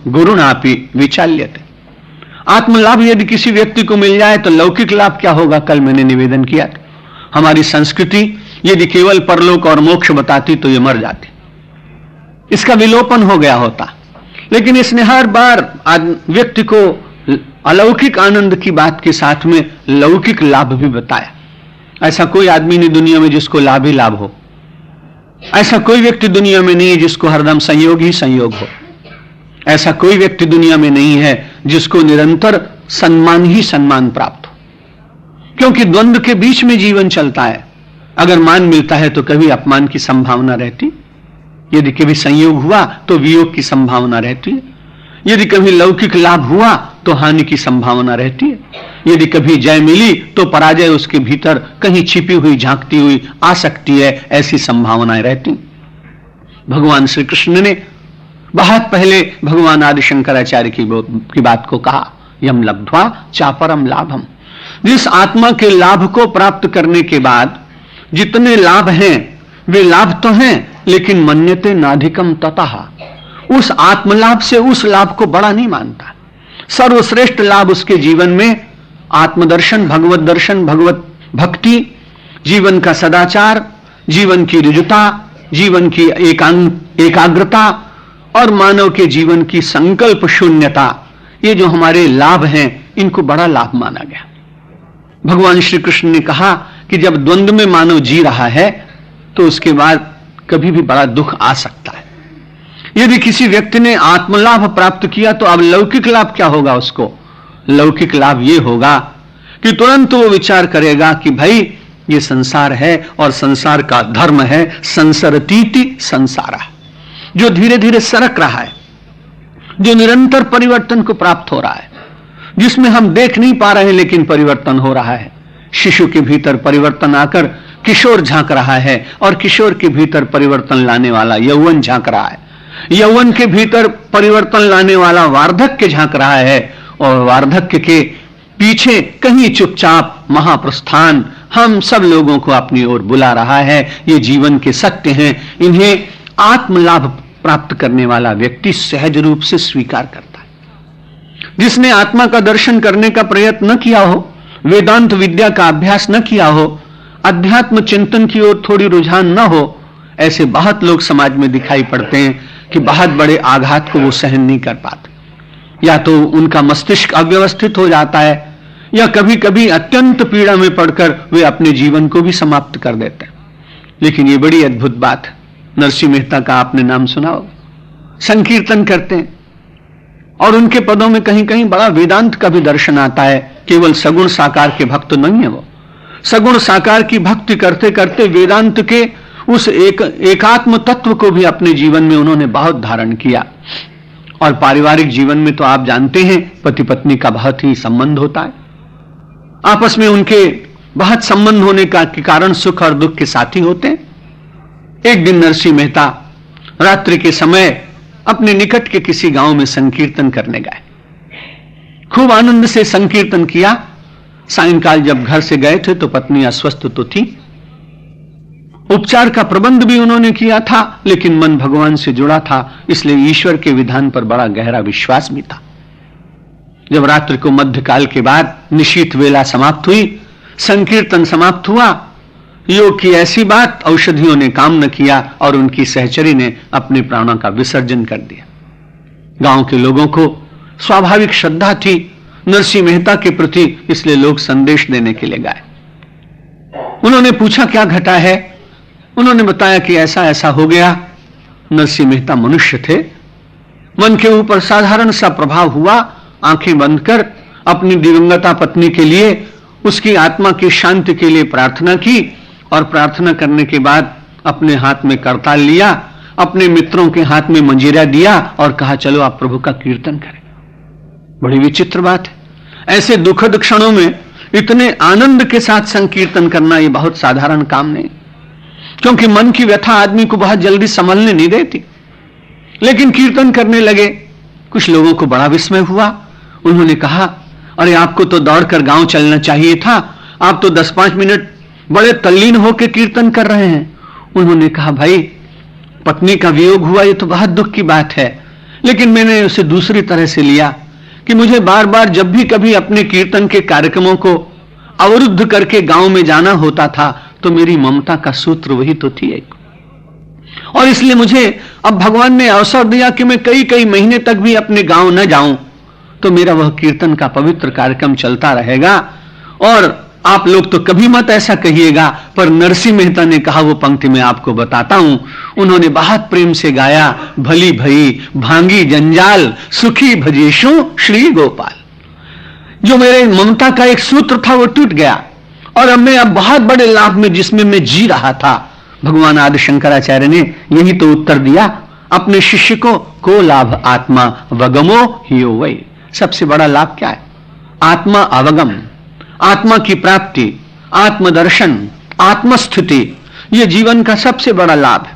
गुरुणापि विचाल्यते। आत्मलाभ यदि किसी व्यक्ति को मिल जाए तो लौकिक लाभ क्या होगा, कल मैंने निवेदन किया था। हमारी संस्कृति यदि केवल परलोक और मोक्ष बताती तो ये मर जाती, इसका विलोपन हो गया होता। लेकिन इसने हर बार व्यक्ति को अलौकिक आनंद की बात के साथ में लौकिक लाभ भी बताया। ऐसा कोई आदमी नहीं दुनिया में जिसको लाभ ही लाभ हो, ऐसा कोई व्यक्ति दुनिया में नहीं है जिसको हरदम संयोग ही संयोग हो, ऐसा कोई व्यक्ति दुनिया में नहीं है जिसको निरंतर सम्मान ही सम्मान प्राप्त हो। क्योंकि द्वंद्व के बीच में जीवन चलता है। अगर मान मिलता है तो कभी अपमान की संभावना रहती, यदि कभी संयोग हुआ तो वियोग की संभावना रहती है, यदि कभी लौकिक लाभ हुआ तो हानि की संभावना रहती है, यदि कभी जय मिली तो पराजय उसके भीतर कहीं छिपी हुई झांकती हुई आ सकती है, ऐसी संभावनाएं रहती। भगवान श्री कृष्ण ने बहुत पहले भगवान आदि शंकराचार्य की बात को कहा, यम लब्ध्वा चापरम लाभम। जिस आत्मा के लाभ को प्राप्त करने के बाद जितने लाभ हैं वे लाभ तो हैं, लेकिन मन्यते नाधिकम ततः, उस आत्मलाभ से उस लाभ को बड़ा नहीं मानता। सर्वश्रेष्ठ लाभ उसके जीवन में आत्मदर्शन, भगवत दर्शन, भगवत भक्ति, जीवन का सदाचार, जीवन की ऋजुता, जीवन की एकाग्रता और मानव के जीवन की संकल्प शून्यता, ये जो हमारे लाभ हैं इनको बड़ा लाभ माना गया। भगवान श्री कृष्ण ने कहा कि जब द्वंद्व में मानव जी रहा है तो उसके बाद कभी भी बड़ा दुख आ सकता है। यदि किसी व्यक्ति ने आत्मलाभ प्राप्त किया तो अब लौकिक लाभ क्या होगा उसको? लौकिक लाभ ये होगा कि तुरंत वो विचार करेगा कि भाई ये संसार है और संसार का धर्म है संसरतीति संसारा, जो धीरे धीरे सरक रहा है, जो निरंतर परिवर्तन को प्राप्त हो रहा है, जिसमें हम देख नहीं पा रहे हैं लेकिन परिवर्तन हो रहा है। शिशु के भीतर परिवर्तन आकर किशोर झांक रहा है और किशोर के भीतर परिवर्तन लाने वाला यौवन झांक रहा है, यौवन के भीतर परिवर्तन लाने वाला वार्धक्य झांक रहा है और वार्धक्य के पीछे कहीं चुपचाप महाप्रस्थान हम सब लोगों को अपनी ओर बुला रहा है। ये जीवन के सत्य हैं, इन्हें आत्मलाभ प्राप्त करने वाला व्यक्ति सहज रूप से स्वीकार करता है। जिसने आत्मा का दर्शन करने का प्रयत्न न किया हो, वेदांत विद्या का अभ्यास न किया हो, अध्यात्म चिंतन की ओर थोड़ी रुझान न हो, ऐसे बहुत लोग समाज में दिखाई पड़ते हैं कि बहुत बड़े आघात को वो सहन नहीं कर पाते। या तो उनका मस्तिष्क अव्यवस्थित हो जाता है या कभी कभी अत्यंत पीड़ा में पड़कर वे अपने जीवन को भी समाप्त कर देते हैं। लेकिन ये बड़ी अद्भुत बात है, नरसिंह मेहता का आपने नाम सुना होगा, संकीर्तन करते हैं और उनके पदों में कहीं कहीं बड़ा वेदांत का भी दर्शन आता है। केवल सगुण साकार के भक्त नहीं है वो, सगुण साकार की भक्ति करते करते वेदांत के उस एकात्म तत्व को भी अपने जीवन में उन्होंने बहुत धारण किया। और पारिवारिक जीवन में तो आप जानते हैं पति पत्नी का बहुत ही संबंध होता है, आपस में उनके बहुत संबंध होने का के कारण सुख और दुख के साथी होते हैं। एक दिन नरसिंह मेहता रात्रि के समय अपने निकट के किसी गांव में संकीर्तन करने गए, खूब आनंद से संकीर्तन किया। सायंकाल जब घर से गए थे तो पत्नी अस्वस्थ तो थी, उपचार का प्रबंध भी उन्होंने किया था, लेकिन मन भगवान से जुड़ा था, इसलिए ईश्वर के विधान पर बड़ा गहरा विश्वास भी था। जब रात्रि को मध्यकाल के बाद निशीथ वेला समाप्त हुई, संकीर्तन समाप्त हुआ, योग की ऐसी बात औषधियों ने काम न किया और उनकी सहचरी ने अपने प्राणों का विसर्जन कर दिया। गांव के लोगों को स्वाभाविक श्रद्धा थी नरसिंह मेहता के प्रति, इसलिए लोग संदेश देने के लिए गए। उन्होंने पूछा क्या घटा है, उन्होंने बताया कि ऐसा ऐसा हो गया। नरसिंह मेहता मनुष्य थे, मन के ऊपर साधारण सा प्रभाव हुआ, आंखें बंद कर अपनी दिवंगता पत्नी के लिए, उसकी आत्मा की शांति के लिए प्रार्थना की और प्रार्थना करने के बाद अपने हाथ में करताल लिया, अपने मित्रों के हाथ में मंजीरा दिया और कहा चलो आप प्रभु का कीर्तन करें। बड़ी विचित्र बात है, ऐसे दुखद क्षणों में इतने आनंद के साथ संकीर्तन करना ये बहुत साधारण काम नहीं, क्योंकि मन की व्यथा आदमी को बहुत जल्दी संभलने नहीं देती। लेकिन कीर्तन करने लगे, कुछ लोगों को बड़ा विस्मय हुआ। उन्होंने कहा अरे आपको तो दौड़कर गांव चलना चाहिए था, आप तो 10-5 मिनट बड़े तल्लीन होकर कीर्तन कर रहे हैं। उन्होंने कहा भाई पत्नी का वियोग हुआ ये तो बहुत दुख की बात है, लेकिन मैंने उसे दूसरी तरह से लिया कि मुझे बार बार जब भी कभी अपने कीर्तन के कार्यक्रमों को अवरुद्ध करके गांव में जाना होता था तो मेरी ममता का सूत्र वही तो थी एक। और इसलिए मुझे अब भगवान ने अवसर दिया कि मैं कई कई महीने तक भी अपने गांव न जाऊं तो मेरा वह कीर्तन का पवित्र कार्यक्रम चलता रहेगा। और आप लोग तो कभी मत ऐसा कहिएगा, पर नरसिंह मेहता ने कहा वो पंक्ति मैं आपको बताता हूं। उन्होंने बहुत प्रेम से गाया, भली भई भांगी जंजाल सुखी भजेशु श्री गोपाल। जो मेरे ममता का एक सूत्र था वो टूट गया और अब मैं बहुत बड़े लाभ में जिसमें मैं जी रहा था। भगवान आदि शंकराचार्य ने यही तो उत्तर दिया अपने शिष्य को लाभ आत्मा वगमो हियो वै। सबसे बड़ा लाभ क्या है? आत्मा अवगम, आत्मा की प्राप्ति, आत्मदर्शन, आत्मस्थिति, यह जीवन का सबसे बड़ा लाभ है।